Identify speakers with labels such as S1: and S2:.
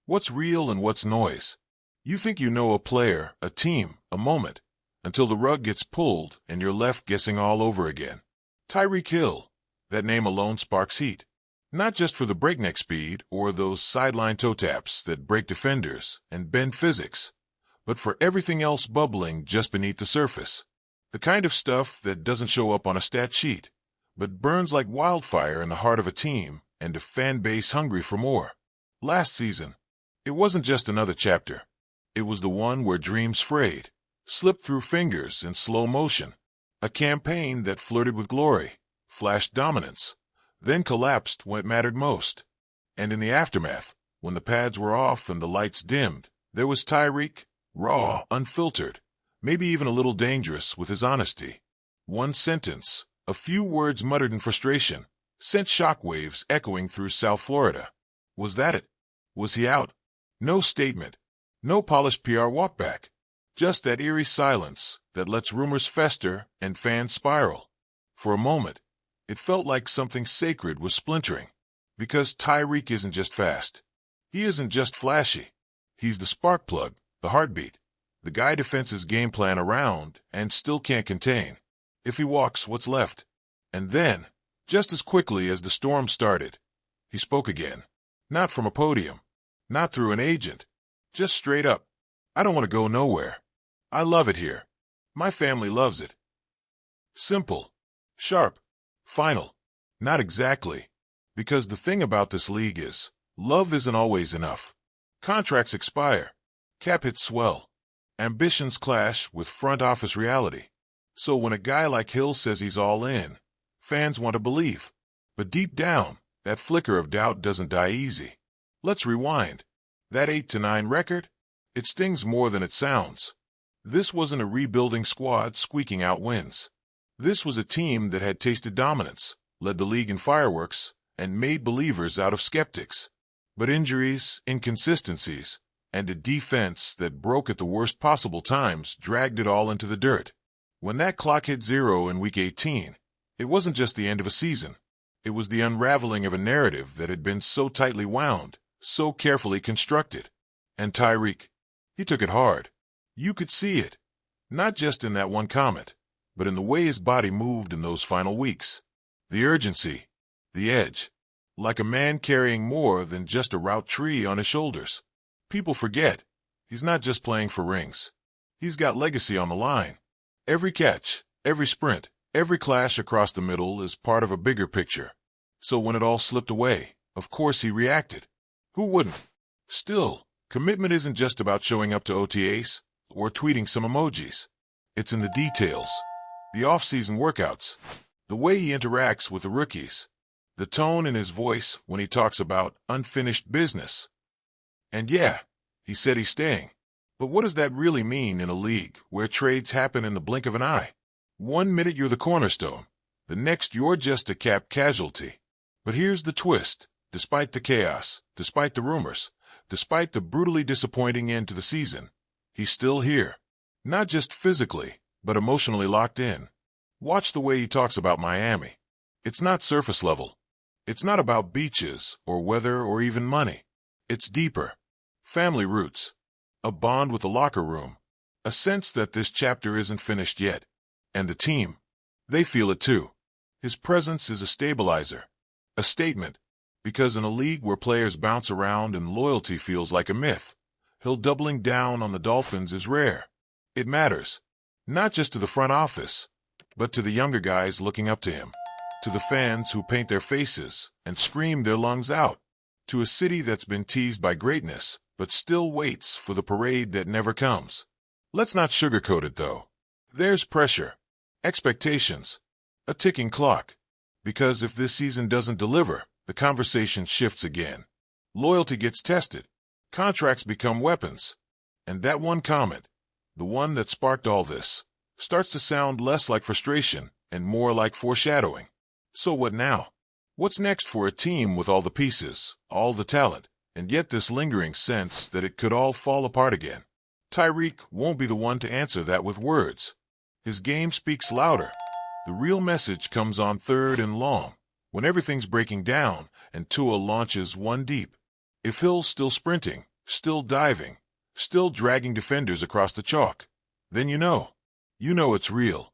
S1: What's real and what's noise? You think you know a player, a team, a moment, until the rug gets pulled and you're left guessing all over again. Tyreek Hill. That name alone sparks heat. Not just for the breakneck speed or those sideline toe taps that break defenders and bend physics, but for everything else bubbling just beneath the surface. The kind of stuff that doesn't show up on a stat sheet, but burns like wildfire in the heart of a team and a fan base hungry for more. Last season, it wasn't just another chapter. It was the one where dreams frayed, slipped through fingers in slow motion. A campaign that flirted with glory, flashed dominance, then collapsed when it mattered most. And in the aftermath, when the pads were off and the lights dimmed, there was Tyreek, raw, unfiltered, maybe even a little dangerous with his honesty. One sentence, a few words muttered in frustration, sent shockwaves echoing through South Florida. Was that it? Was he out? No statement, no polished PR walkback, just that eerie silence that lets rumors fester and fans spiral. For a moment, it felt like something sacred was splintering, because Tyreek isn't just fast. He isn't just flashy. He's the spark plug, the heartbeat, the guy defenses game plan around and still can't contain. If he walks, what's left? And then, just as quickly as the storm started, he spoke again. Not from a podium, not through an agent, just straight up. I don't want to go nowhere. I love it here. My family loves it. Simple, sharp, final. Not exactly. Because the thing about this league is, love isn't always enough. Contracts expire. Cap hits swell. Ambitions clash with front office reality. So when a guy like Hill says he's all in, fans want to believe. But deep down, that flicker of doubt doesn't die easy. Let's rewind. That 8-9 record? It stings more than it sounds. This wasn't a rebuilding squad squeaking out wins. This was a team that had tasted dominance, led the league in fireworks, and made believers out of skeptics. But injuries, inconsistencies, and a defense that broke at the worst possible times dragged it all into the dirt. When that clock hit zero in Week 18, it wasn't just the end of a season. It was the unraveling of a narrative that had been so tightly wound, so carefully constructed. And Tyreek, he took it hard. You could see it, not just in that one comment, but in the way his body moved in those final weeks. The urgency, the edge, like a man carrying more than just a route tree on his shoulders. People forget, he's not just playing for rings. He's got legacy on the line. Every catch, every sprint, every clash across the middle is part of a bigger picture. So when it all slipped away, of course he reacted. Who wouldn't? Still, commitment isn't just about showing up to OTAs or tweeting some emojis. It's in the details. The off-season workouts, the way he interacts with the rookies, the tone in his voice when he talks about unfinished business. And yeah, he said he's staying. But what does that really mean in a league where trades happen in the blink of an eye? 1 minute you're the cornerstone, the next you're just a cap casualty. But here's the twist. Despite the chaos, despite the rumors, despite the brutally disappointing end to the season, he's still here. Not just physically, but emotionally locked in. Watch the way he talks about Miami. It's not surface level. It's not about beaches or weather or even money. It's deeper. Family roots. A bond with the locker room. A sense that this chapter isn't finished yet. And the team, they feel it too. His presence is a stabilizer. A statement. Because in a league where players bounce around and loyalty feels like a myth, Hill doubling down on the Dolphins is rare. It matters. Not just to the front office, but to the younger guys looking up to him. To the fans who paint their faces and scream their lungs out. To a city that's been teased by greatness, but still waits for the parade that never comes. Let's not sugarcoat it, though. There's pressure, expectations, a ticking clock. Because if this season doesn't deliver, the conversation shifts again. Loyalty gets tested. Contracts become weapons. And that one comment, the one that sparked all this, starts to sound less like frustration and more like foreshadowing. So what now? What's next for a team with all the pieces, all the talent, and yet this lingering sense that it could all fall apart again? Tyreek won't be the one to answer that with words. His game speaks louder. The real message comes on 3rd and long, when everything's breaking down and Tua launches one deep. If Hill's still sprinting, still diving, still dragging defenders across the chalk. Then you know it's real.